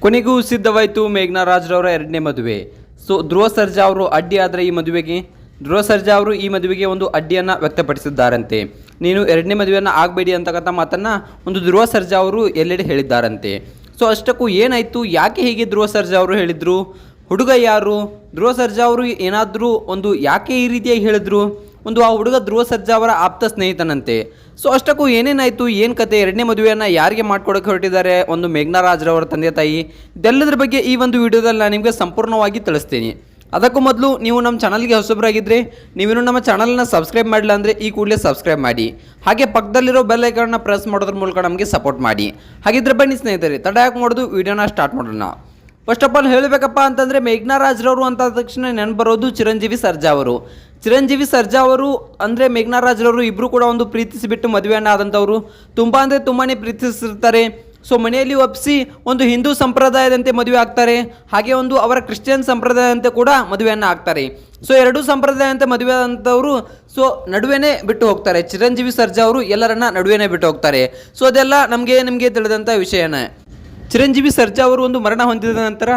ಕೊನೆಗೂ ಸಿದ್ಧವಾಯಿತು ಮೇಘ್ನಾ ರಾಜ್ರವರ ಎರಡನೇ ಮದುವೆ. ಸೊ ಧ್ರುವ ಸರ್ಜಾ ಅವರು ಅಡ್ಡಿ ಆದರೆ ಈ ಮದುವೆಗೆ ಧ್ರುವ ಸರ್ಜಾ ಅವರು ಈ ಮದುವೆಗೆ ಒಂದು ಅಡ್ಡಿಯನ್ನು ವ್ಯಕ್ತಪಡಿಸಿದ್ದಾರಂತೆ. ನೀನು ಎರಡನೇ ಮದುವೆಯನ್ನು ಆಗಬೇಡಿ ಅಂತಕ್ಕಂಥ ಮಾತನ್ನು ಒಂದು ಧ್ರುವ ಸರ್ಜಾ ಅವರು ಎಲ್ಲೆಡೆ ಹೇಳಿದ್ದಾರಂತೆ. ಸೊ ಅಷ್ಟಕ್ಕೂ ಏನಾಯಿತು, ಯಾಕೆ ಹೀಗೆ ಧ್ರುವ ಸರ್ಜಾ ಅವರು ಹೇಳಿದರು, ಹುಡುಗ ಯಾರು, ಧ್ರುವ ಸರ್ಜಾ ಅವರು ಏನಾದರೂ ಒಂದು ಯಾಕೆ ಈ ರೀತಿಯಾಗಿ ಹೇಳಿದ್ರು, ಒಂದು ಆ ಹುಡುಗ ಧ್ರುವ ಸರ್ಜಾ ಅವರ ಆಪ್ತ ಸ್ನೇಹಿತನಂತೆ. ಸೊ ಅಷ್ಟಕ್ಕೂ ಏನೇನಾಯಿತು, ಏನು ಕತೆ, ಎರಡನೇ ಮದುವೆಯನ್ನು ಯಾರಿಗೆ ಮಾಡ್ಕೊಡೋಕೆ ಹೊರಟಿದ್ದಾರೆ ಒಂದು ಮೇಘ್ನಾ ರಾಜ್ರವರ ತಂದೆ ತಾಯಿ, ಇದೆಲ್ಲದರ ಬಗ್ಗೆ ಈ ಒಂದು ವಿಡಿಯೋದಲ್ಲಿ ನಾನು ನಿಮಗೆ ಸಂಪೂರ್ಣವಾಗಿ ತಿಳಿಸ್ತೀನಿ. ಅದಕ್ಕೂ ಮೊದಲು ನೀವು ನಮ್ಮ ಚಾನಲ್ಗೆ ಹೊಸಬರಾಗಿದ್ದರೆ, ನೀವೇನು ನಮ್ಮ ಚಾನಲ್ನ ಸಬ್ಸ್ಕ್ರೈಬ್ ಮಾಡಿಲ್ಲ ಅಂದರೆ ಈ ಕೂಡಲೇ ಸಬ್ಸ್ಕ್ರೈಬ್ ಮಾಡಿ, ಹಾಗೆ ಪಕ್ಕದಲ್ಲಿರೋ ಬೆಲ್ ಐಕಾನ್ನ ಪ್ರೆಸ್ ಮಾಡೋದ್ರ ಮೂಲಕ ನಮಗೆ ಸಪೋರ್ಟ್ ಮಾಡಿ. ಹಾಗಿದ್ರೆ ಬನ್ನಿ ಸ್ನೇಹಿತರೆ, ತಡ ಯಾಕೆ ಮಾಡೋದು, ವಿಡಿಯೋನ ಸ್ಟಾರ್ಟ್ ಮಾಡೋಣ. ಫಸ್ಟ್ ಆಫ್ ಆಲ್ ಹೇಳಬೇಕಪ್ಪ ಅಂತಂದರೆ ಮೇಘ್ನಾ ರಾಜ್ರವರು ಅಂತ ತಕ್ಷಣ ನೆನಪು ಬರೋದು ಚಿರಂಜೀವಿ ಸರ್ಜಾ ಅವರು. ಚಿರಂಜೀವಿ ಸರ್ಜಾ ಅವರು ಅಂದರೆ ಮೇಘ್ನಾ ರಾಜ್ರವರು ಇಬ್ಬರು ಕೂಡ ಒಂದು ಪ್ರೀತಿಸಿ ಬಿಟ್ಟು ಮದುವೆಯನ್ನು ಆದಂಥವ್ರು. ತುಂಬ ಅಂದರೆ ತುಂಬಾ ಪ್ರೀತಿಸಿರ್ತಾರೆ. ಸೊ ಮನೆಯಲ್ಲಿ ಒಪ್ಪಿಸಿ ಒಂದು ಹಿಂದೂ ಸಂಪ್ರದಾಯದಂತೆ ಮದುವೆ ಆಗ್ತಾರೆ, ಹಾಗೆ ಒಂದು ಅವರ ಕ್ರಿಶ್ಚಿಯನ್ ಸಂಪ್ರದಾಯದಂತೆ ಕೂಡ ಮದುವೆಯನ್ನು ಆಗ್ತಾರೆ. ಸೊ ಎರಡೂ ಸಂಪ್ರದಾಯದಂತೆ ಮದುವೆ ಆದಂಥವರು ಸೊ ನಡುವೆನೇ ಬಿಟ್ಟು ಹೋಗ್ತಾರೆ. ಚಿರಂಜೀವಿ ಸರ್ಜಾ ಅವರು ಎಲ್ಲರನ್ನ ನಡುವೆನೇ ಬಿಟ್ಟು ಹೋಗ್ತಾರೆ. ಸೊ ಅದೆಲ್ಲ ನಿಮಗೆ ತಿಳಿದಂಥ ವಿಷಯನೇ. ಚಿರಂಜೀವಿ ಸರ್ಜಾ ಅವರು ಒಂದು ಮರಣ ಹೊಂದಿದ ನಂತರ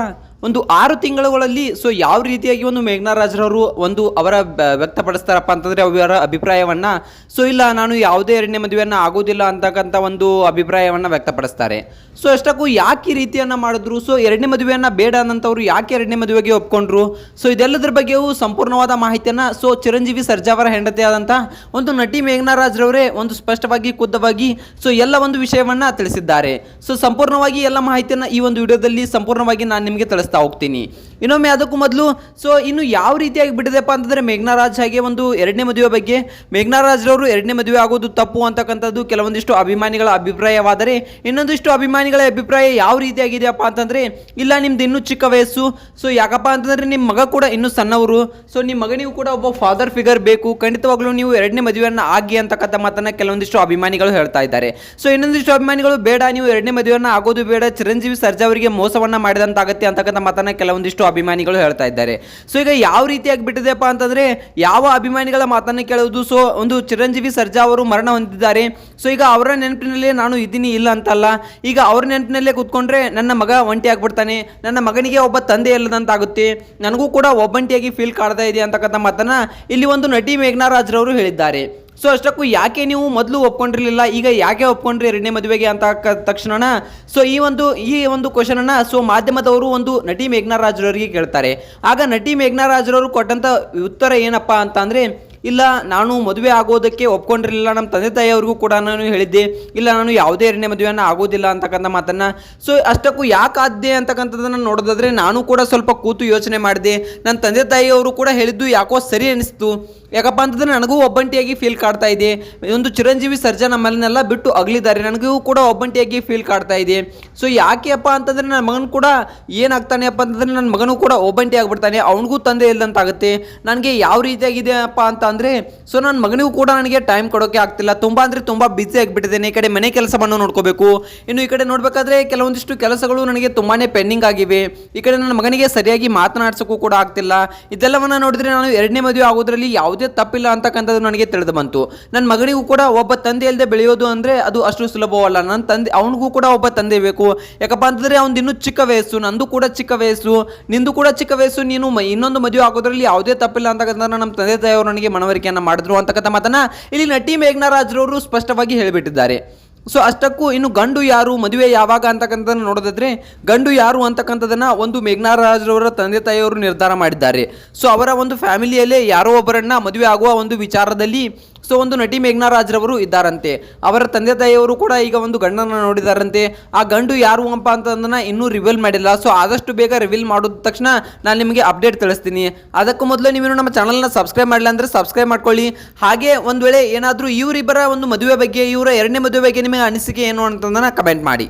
ಒಂದು 6 ತಿಂಗಳುಗಳಲ್ಲಿ ಸೊ ಯಾವ ರೀತಿಯಾಗಿ ಒಂದು ಮೇಘ್ನಾ ರಾಜ್ರವರು ಒಂದು ಅವರ ವ್ಯಕ್ತಪಡಿಸ್ತಾರಪ್ಪ ಅಂತಂದರೆ ಅವರ ಅಭಿಪ್ರಾಯವನ್ನು, ಸೊ ಇಲ್ಲ ನಾನು ಯಾವುದೇ ಎರಡನೇ ಮದುವೆಯನ್ನು ಆಗೋದಿಲ್ಲ ಅಂತಕ್ಕಂಥ ಒಂದು ಅಭಿಪ್ರಾಯವನ್ನು ವ್ಯಕ್ತಪಡಿಸ್ತಾರೆ. ಸೊ ಅಷ್ಟಕ್ಕೂ ಯಾಕೆ ಈ ರೀತಿಯನ್ನು ಮಾಡಿದ್ರು, ಸೊ ಎರಡನೇ ಮದುವೆಯನ್ನು ಬೇಡ ಅನ್ನಂಥವ್ರು ಯಾಕೆ ಎರಡನೇ ಮದುವೆಗೆ ಒಪ್ಕೊಂಡ್ರು, ಸೊ ಇದೆಲ್ಲದರ ಬಗ್ಗೆಯೂ ಸಂಪೂರ್ಣವಾದ ಮಾಹಿತಿಯನ್ನು ಸೊ ಚಿರಂಜೀವಿ ಸರ್ಜಾ ಅವರ ಹೆಂಡತಿಯಾದಂಥ ಒಂದು ನಟಿ ಮೇಘ್ನಾ ರಾಜ್ರವರೇ ಒಂದು ಸ್ಪಷ್ಟವಾಗಿ ಖುದ್ದವಾಗಿ ಸೊ ಎಲ್ಲ ಒಂದು ವಿಷಯವನ್ನು ತಿಳಿಸಿದ್ದಾರೆ. ಸೊ ಸಂಪೂರ್ಣವಾಗಿ ಎಲ್ಲ ಮಾಹಿತಿಯನ್ನು ಈ ಒಂದು ವಿಡಿಯೋದಲ್ಲಿ ಸಂಪೂರ್ಣವಾಗಿ ನಾನು ನಿಮಗೆ ತಿಳಿಸ್ತಾ ಹೋಗ್ತೀನಿ. ಇನ್ನೊಮ್ಮೆ ಅದಕ್ಕೂ ಮೊದಲು ಸೊ ಇನ್ನು ಯಾವ ರೀತಿಯಾಗಿ ಬಿಟ್ಟಿದೆಪ್ಪ ಅಂತಂದರೆ ಮೇಘ್ನಾ ರಾಜ್ ಹಾಗೆ ಒಂದು ಎರಡನೇ ಮದುವೆ ಬಗ್ಗೆ, ಮೇಘ್ನಾ ರಾಜ್ರವರು ಎರಡನೇ ಮದುವೆ ಆಗೋದು ತಪ್ಪು ಅಂತಕ್ಕಂಥದ್ದು ಕೆಲವೊಂದಿಷ್ಟು ಅಭಿಮಾನಿಗಳ ಅಭಿಪ್ರಾಯವಾದರೆ, ಇನ್ನೊಂದಿಷ್ಟು ಅಭಿಮಾನಿಗಳ ಅಭಿಪ್ರಾಯ ಯಾವ ರೀತಿಯಾಗಿದೆಯಪ್ಪ ಅಂತಂದರೆ, ಇಲ್ಲ ನಿಮ್ದು ಇನ್ನೂ ಚಿಕ್ಕ ವಯಸ್ಸು, ಸೊ ಯಾಕಪ್ಪ ಅಂತಂದರೆ ನಿಮ್ಮ ಮಗ ಕೂಡ ಇನ್ನೂ ಸಣ್ಣವರು, ಸೊ ನಿಮ್ಮ ಮಗನಿಗೂ ಕೂಡ ಒಬ್ಬ ಫಾದರ್ ಫಿಗರ್ ಬೇಕು, ಖಂಡಿತವಾಗ್ಲೂ ನೀವು ಎರಡನೇ ಮದುವೆಯನ್ನು ಆಗಿ ಅಂತಕ್ಕಂಥ ಮಾತನ್ನು ಕೆಲವೊಂದಿಷ್ಟು ಅಭಿಮಾನಿಗಳು ಹೇಳ್ತಾ ಇದ್ದಾರೆ. ಸೊ ಇನ್ನೊಂದಿಷ್ಟು ಅಭಿಮಾನಿಗಳು ಬೇಡ, ನೀವು ಎರಡನೇ ಮದುವೆಯನ್ನು ಆಗೋದು ಬೇಡ, ಚಿರಂಜೀವಿ ಸರ್ಜಾ ಅವರಿಗೆ ಮೋಸವನ್ನು ಮಾಡಿದಂತಾಗತ್ತೆ ಅಂತಕ್ಕಂಥ ಮಾತನ್ನು ಕೆಲವೊಂದಿಷ್ಟು ಅಭಿಮಾನಿಗಳು ಹೇಳ್ತಾ ಇದ್ದಾರೆ. ಸೊ ಈಗ ಯಾವ ರೀತಿಯಾಗಿ ಬಿಟ್ಟಿದೆಪ್ಪ ಅಂತಂದರೆ, ಯಾವ ಅಭಿಮಾನಿಗಳ ಮಾತನ್ನು ಕೇಳುವುದು, ಸೊ ಒಂದು ಚಿರಂಜೀವಿ ಸರ್ಜಾ ಅವರು ಮರಣ ಹೊಂದಿದ್ದಾರೆ, ಸೊ ಈಗ ಅವರ ನೆನಪಿನಲ್ಲೇ ನಾನು ಇದ್ದೀನಿ ಇಲ್ಲ ಅಂತಲ್ಲ, ಈಗ ಅವ್ರ ನೆನಪಿನಲ್ಲೇ ಕೂತ್ಕೊಂಡ್ರೆ ನನ್ನ ಮಗ ಒಂಟಿ ಆಗ್ಬಿಡ್ತಾನೆ, ನನ್ನ ಮಗನಿಗೆ ಒಬ್ಬ ತಂದೆ ಇಲ್ಲದಂತಾಗುತ್ತೆ, ನನಗೂ ಕೂಡ ಒಬ್ಬಂಟಿಯಾಗಿ ಫೀಲ್ ಕಾಡ್ತಾ ಇದೆ ಅಂತಕ್ಕಂಥ ಮಾತನ್ನು ಇಲ್ಲಿ ಒಂದು ನಟಿ ಮೇಘ್ನಾ ರಾಜ್ರವರು ಹೇಳಿದ್ದಾರೆ. ಸೊ ಅಷ್ಟಕ್ಕೂ ಯಾಕೆ ನೀವು ಮೊದಲು ಒಪ್ಕೊಂಡಿರಲಿಲ್ಲ, ಈಗ ಯಾಕೆ ಒಪ್ಕೊಂಡ್ರಿ ಎರಡನೇ ಮದುವೆಗೆ ಅಂತ ತಕ್ಷಣ ಸೊ ಈ ಒಂದು ಕ್ವಶನನ್ನು ಸೊ ಮಾಧ್ಯಮದವರು ಒಂದು ನಟಿ ಮೇಘ್ನಾ ರಾಜ್ರವರಿಗೆ ಕೇಳ್ತಾರೆ. ಆಗ ನಟಿ ಮೇಘ್ನಾ ರಾಜ್ರವರು ಕೊಟ್ಟಂಥ ಉತ್ತರ ಏನಪ್ಪ ಅಂತ ಅಂದರೆ, ಇಲ್ಲ ನಾನು ಮದುವೆ ಆಗೋದಕ್ಕೆ ಒಪ್ಕೊಂಡಿರಲಿಲ್ಲ, ನಮ್ಮ ತಂದೆ ತಾಯಿಯವ್ರಿಗೂ ಕೂಡ ನಾನು ಹೇಳಿದ್ದೆ, ಇಲ್ಲ ನಾನು ಯಾವುದೇ ಎರಡನೇ ಮದುವೆಯನ್ನು ಆಗೋದಿಲ್ಲ ಅಂತಕ್ಕಂಥ ಮಾತನ್ನು. ಸೊ ಅಷ್ಟಕ್ಕೂ ಯಾಕಾದ್ದೆ ಅಂತಕ್ಕಂಥದ್ದನ್ನು ನೋಡೋದಾದರೆ ನಾನು ಕೂಡ ಸ್ವಲ್ಪ ಕೂತು ಯೋಚನೆ ಮಾಡಿದೆ, ನನ್ನ ತಂದೆ ತಾಯಿಯವರು ಕೂಡ ಹೇಳಿದ್ದು ಯಾಕೋ ಸರಿ ಅನಿಸ್ತು, ಯಾಕಪ್ಪ ಅಂತಂದರೆ ನನಗೂ ಒಬ್ಬಂಟಿಯಾಗಿ ಫೀಲ್ ಕಾಡ್ತಾ ಇದೆ, ಒಂದು ಚಿರಂಜೀವಿ ಸರ್ಜಾ ನಮ್ಮನ್ನೆಲ್ಲ ಬಿಟ್ಟು ಅಗಲಿದ್ದಾರೆ, ನನಗೂ ಕೂಡ ಒಬ್ಬಂಟಿಯಾಗಿ ಫೀಲ್ ಕಾಡ್ತಾ ಇದೆ. ಸೊ ಯಾಕೆಯಪ್ಪ ಅಂತಂದರೆ ನನ್ನ ಮಗನ ಕೂಡ ಏನಾಗ್ತಾನೆ ಅಪ್ಪ ಅಂತಂದರೆ ನನ್ನ ಮಗನೂ ಕೂಡ ಒಬ್ಬಂಟಿ ಆಗಿಬಿಡ್ತಾನೆ, ಅವನಿಗೂ ತಂದೆ ಇಲ್ಲದಂತಾಗುತ್ತೆ, ನನಗೆ ಯಾವ ರೀತಿಯಾಗಿದೆಯಪ್ಪ ಅಂತ ಅಂದರೆ ಸೊ ನನ್ನ ಮಗನಿಗೂ ಕೂಡ ನನಗೆ ಟೈಮ್ ಕೊಡೋಕ್ಕೆ ಆಗ್ತಿಲ್ಲ, ತುಂಬ ಅಂದರೆ ತುಂಬ ಬ್ಯುಸಿ ಆಗಿಬಿಟ್ಟಿದ್ದೇನೆ, ಈ ಕಡೆ ಮನೆ ಕೆಲಸವನ್ನು ನೋಡ್ಕೋಬೇಕು, ಇನ್ನು ಈ ಕಡೆ ನೋಡಬೇಕಾದ್ರೆ ಕೆಲವೊಂದಿಷ್ಟು ಕೆಲಸಗಳು ನನಗೆ ತುಂಬಾ ಪೆಂಡಿಂಗ್ ಆಗಿವೆ, ಈ ಕಡೆ ನನ್ನ ಮಗನಿಗೆ ಸರಿಯಾಗಿ ಮಾತನಾಡ್ಸೋಕ್ಕೂ ಕೂಡ ಆಗ್ತಿಲ್ಲ. ಇದೆಲ್ಲವನ್ನು ನೋಡಿದರೆ ನಾನು ಎರಡನೇ ಮದುವೆ ಆಗೋದ್ರಲ್ಲಿ ಯಾವುದೇ ತಪ್ಪಿಲ್ಲ ಅಂತಕ್ಕಂಥದ್ದು ನನಗೆ ತಿಳಿದು ಬಂತು. ನನ್ನ ಮಗನಿಗೂ ಕೂಡ ಒಬ್ಬ ತಂದೆ ಇಲ್ಲದೆ ಬೆಳೆಯೋದು ಅಂದರೆ ಅದು ಅಷ್ಟು ಸುಲಭವಲ್ಲ, ನನ್ನ ತಂದೆ ಅವನಿಗೂ ಕೂಡ ಒಬ್ಬ ತಂದೆ ಬೇಕು, ಯಾಕಪ್ಪ ಅಂತಂದರೆ ಅವ್ನು ಇನ್ನೂ ಚಿಕ್ಕ ವಯಸ್ಸು, ನಂದು ಕೂಡ ಚಿಕ್ಕ ವಯಸ್ಸು, ನಿಂದು ಕೂಡ ಚಿಕ್ಕ ವಯಸ್ಸು, ನೀನು ಇನ್ನೊಂದು ಮದುವೆ ಆಗೋದ್ರಲ್ಲಿ ಯಾವುದೇ ತಪ್ಪಿಲ್ಲ ಅಂತಕ್ಕಂಥ ನಮ್ಮ ತಂದೆ ತಾಯಿಯವರು ನನಗೆ ಮನವರಿಕೆಯನ್ನು ಮಾಡಿದ್ರು ಅಂತಕ್ಕಂಥ ಮಾತನ್ನ ಇಲ್ಲಿ ನಟಿ ಮೇಘ್ನಾ ರಾಜ್ರವರು ಸ್ಪಷ್ಟವಾಗಿ ಹೇಳಿಬಿಟ್ಟಿದ್ದಾರೆ. ಸೊ ಅಷ್ಟಕ್ಕೂ ಇನ್ನು ಗಂಡು ಯಾರು, ಮದುವೆ ಯಾವಾಗ ಅಂತಕ್ಕಂಥದ್ದನ್ನು ನೋಡೋದಾದ್ರೆ, ಗಂಡು ಯಾರು ಅಂತಕ್ಕಂಥದ್ದನ್ನು ಒಂದು ಮೇಘ್ನಾ ರಾಜ್ರವರ ತಂದೆ ತಾಯಿಯವರು ನಿರ್ಧಾರ ಮಾಡಿದ್ದಾರೆ. ಸೊ ಅವರ ಒಂದು ಫ್ಯಾಮಿಲಿಯಲ್ಲೇ ಯಾರೋ ಒಬ್ಬರನ್ನ ಮದುವೆ ಆಗುವ ಒಂದು ವಿಚಾರದಲ್ಲಿ ಸೊ ಒಂದು ನಟಿ ಮೇಘ್ನಾ ರಾಜ್ರವರು ಇದ್ದಾರಂತೆ. ಅವರ ತಂದೆ ತಾಯಿಯವರು ಕೂಡ ಈಗ ಒಂದು ಗಂಡನ್ನು ನೋಡಿದಾರಂತೆ. ಆ ಗಂಡು ಯಾರು ಅಪ್ಪ ಅಂತಂದನ್ನು ಇನ್ನೂ ರಿವೀಲ್ ಮಾಡಿಲ್ಲ. ಸೊ ಆದಷ್ಟು ಬೇಗ ರಿವೀಲ್ ಮಾಡಿದ ತಕ್ಷಣ ನಾನು ನಿಮಗೆ ಅಪ್ಡೇಟ್ ತಿಳಿಸ್ತೀನಿ. ಅದಕ್ಕೂ ಮೊದಲು ನೀವೇನು ನಮ್ಮ ಚಾನಲ್ನ ಸಬ್ಸ್ಕ್ರೈಬ್ ಮಾಡಿಲ್ಲ ಅಂದರೆ ಸಬ್ಸ್ಕ್ರೈಬ್ ಮಾಡ್ಕೊಳ್ಳಿ. ಹಾಗೆ ಒಂದು ವೇಳೆ ಏನಾದರೂ ಇವರಿಬ್ಬರ ಒಂದು ಮದುವೆ ಬಗ್ಗೆ, ಇವರ ಎರಡನೇ ಮದುವೆ ಬಗ್ಗೆ ನಿಮಗೆ ಅನಿಸಿಕೆ ಏನು ಅಂತಂದನ್ನು ಕಮೆಂಟ್ ಮಾಡಿ.